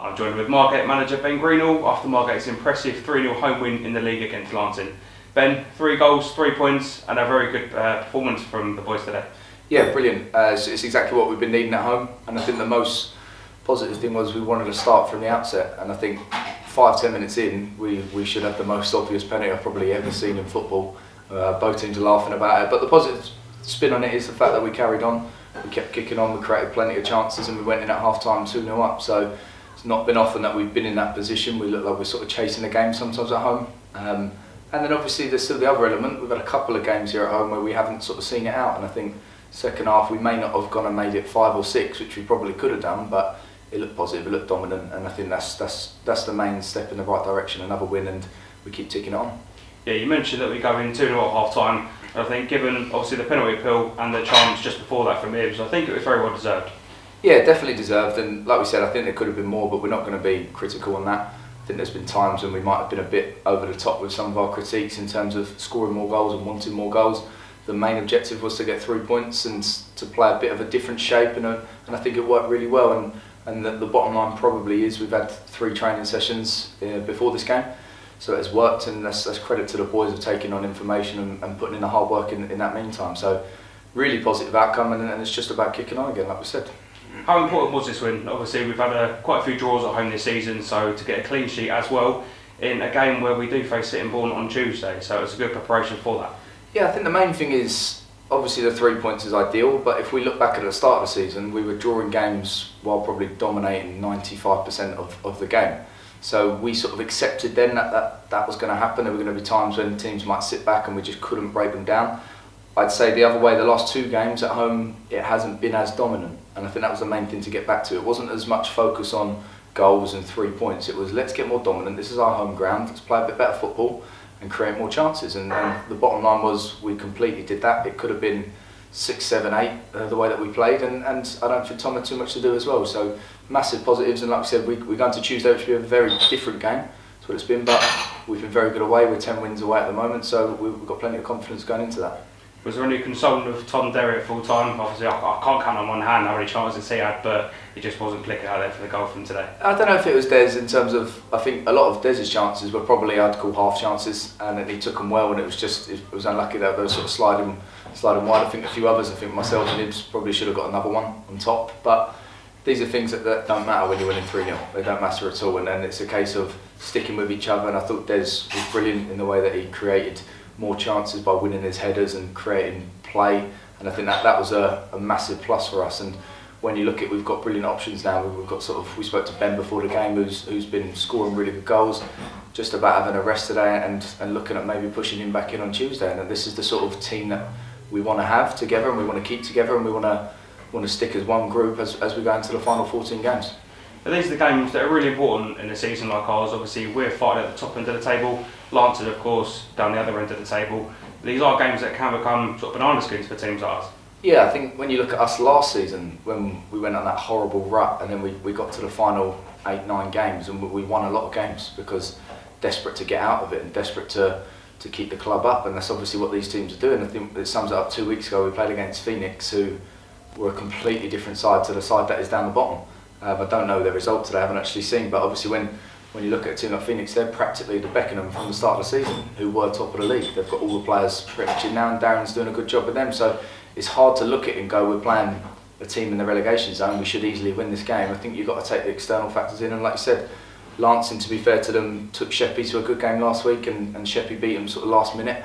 I'm joined with Margate manager Ben Greenhalgh after Margate's impressive 3-0 home win in the league against Lancing. Ben, 3 goals, 3 points, and a very good performance from the boys today. Yeah, brilliant. It's exactly what we've been needing at home, and I think the most positive thing was we wanted to start from the outset, and I think 5-10 minutes in we should have the most obvious penalty I've probably ever seen in football. Both teams are laughing about it, but the positive spin on it is the fact that we carried on, we kept kicking on, we created plenty of chances, and we went in at half time 2-0 up. So it's not been often that we've been in that position. We look like we're sort of chasing the game sometimes at home. And then obviously there's still the other element. We've had a couple of games here at home where we haven't sort of seen it out, and I think second half we may not have gone and made it 5 or 6, which we probably could have done, but it looked positive, it looked dominant, and I think that's the main step in the right direction. Another win, and we keep ticking it on. Yeah, you mentioned that we go in 2-0 at half time, and I think given obviously the penalty appeal and the chance just before that from Hibbs, I think it was very well deserved. Yeah, definitely deserved, and like we said, I think there could have been more, but we're not going to be critical on that. I think there's been times when we might have been a bit over the top with some of our critiques in terms of scoring more goals and wanting more goals. The main objective was to get 3 points and to play a bit of a different shape, and I think it worked really well. And the bottom line probably is we've had 3 training sessions before this game, so it's worked, and that's credit to the boys of taking on information and putting in the hard work in that meantime. So really positive outcome, and it's just about kicking on again, like we said. How important was this win? Obviously we've had quite a few draws at home this season, so to get a clean sheet as well in a game where we do face Sittingbourne on Tuesday, so it's a good preparation for that. Yeah, I think the main thing is obviously the 3 points is ideal, but if we look back at the start of the season, we were drawing games while probably dominating 95% of the game. So we sort of accepted then that was going to happen. There were going to be times when teams might sit back and we just couldn't break them down. I'd say the other way, the last 2 games at home, it hasn't been as dominant, and I think that was the main thing to get back to. It wasn't as much focus on goals and 3 points. It was, let's get more dominant, this is our home ground, let's play a bit better football and create more chances. And the bottom line was we completely did that. It could have been 6, 7, 8 the way that we played, and I don't think Tom had too much to do as well. So massive positives, and like I said, we're going to Tuesday, which will be a very different game. That's what it's been, but we've been very good away. We're 10 wins away at the moment, so we've got plenty of confidence going into that. Was there any concern with Tom Derry at full time? Obviously, I can't count on one hand how many chances he had, but he just wasn't clicking out there for the goal from today. I don't know if it was Des in terms of, I think a lot of Des's chances were probably, I'd call half chances, and then he took them well, and it was unlucky that they were sort of sliding wide. I think a few others, I think myself and Hibbs probably should have got another one on top, but these are things that don't matter when you're winning 3-0. They don't matter at all, and then it's a case of sticking with each other, and I thought Des was brilliant in the way that he created more chances by winning his headers and creating play, and I think that was a massive plus for us. And when you look at, we've got brilliant options now. We've got we spoke to Ben before the game, who's been scoring really good goals, just about having a rest today and looking at maybe pushing him back in on Tuesday. And this is the sort of team that we want to have together, and we want to keep together, and we want to stick as one group as we go into the final 14 games. These are the games that are really important in a season like ours. Obviously, we're fighting at the top end of the table. Lancing, of course, down the other end of the table. These are games that can become sort of banana skins for teams like us. Yeah, I think when you look at us last season, when we went on that horrible rut, and then we got to the final 8-9 games, and we won a lot of games because desperate to get out of it and desperate to keep the club up, and that's obviously what these teams are doing. I think it sums it up. 2 weeks ago, we played against Phoenix, who were a completely different side to the side that is down the bottom. I don't know their result today, I haven't actually seen, but obviously when you look at a team like Phoenix, they're practically the Beckenham from the start of the season, who were top of the league. They've got all the players pretty much in now, and Darren's doing a good job with them. So it's hard to look at it and go, we're playing a team in the relegation zone, we should easily win this game. I think you've got to take the external factors in, and like you said, Lancing, to be fair to them, took Sheppey to a good game last week, and Sheppey beat them sort of last minute.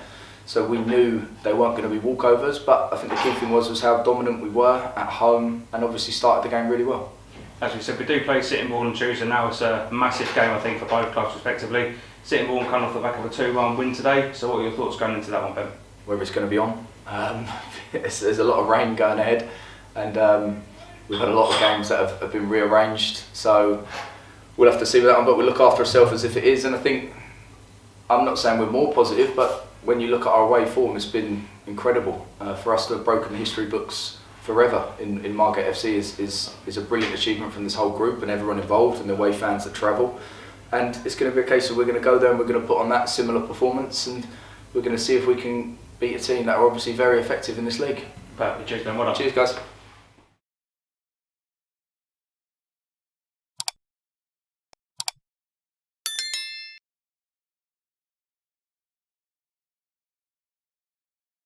So we knew they weren't going to be walkovers, but I think the key thing was how dominant we were at home, and obviously started the game really well. As we said, we do play Sittingbourne on Tuesday. Now it's a massive game, I think, for both clubs respectively. Sittingbourne coming off the back of a 2-1 win today. So what are your thoughts going into that one, Ben? Whether it's going to be on. There's a lot of rain going ahead, and we've had a lot of games that have been rearranged. So we'll have to see with that one, but we'll look after ourselves as if it is. And I think, I'm not saying we're more positive, but when you look at our away form, it's been incredible. For us to have broken the history books forever in Margate FC is a brilliant achievement from this whole group and everyone involved, and the away fans that travel. And it's going to be a case of we're going to go there and we're going to put on that similar performance, and we're going to see if we can beat a team that are obviously very effective in this league. Perfect. Cheers, Ben. Well done. Cheers, guys.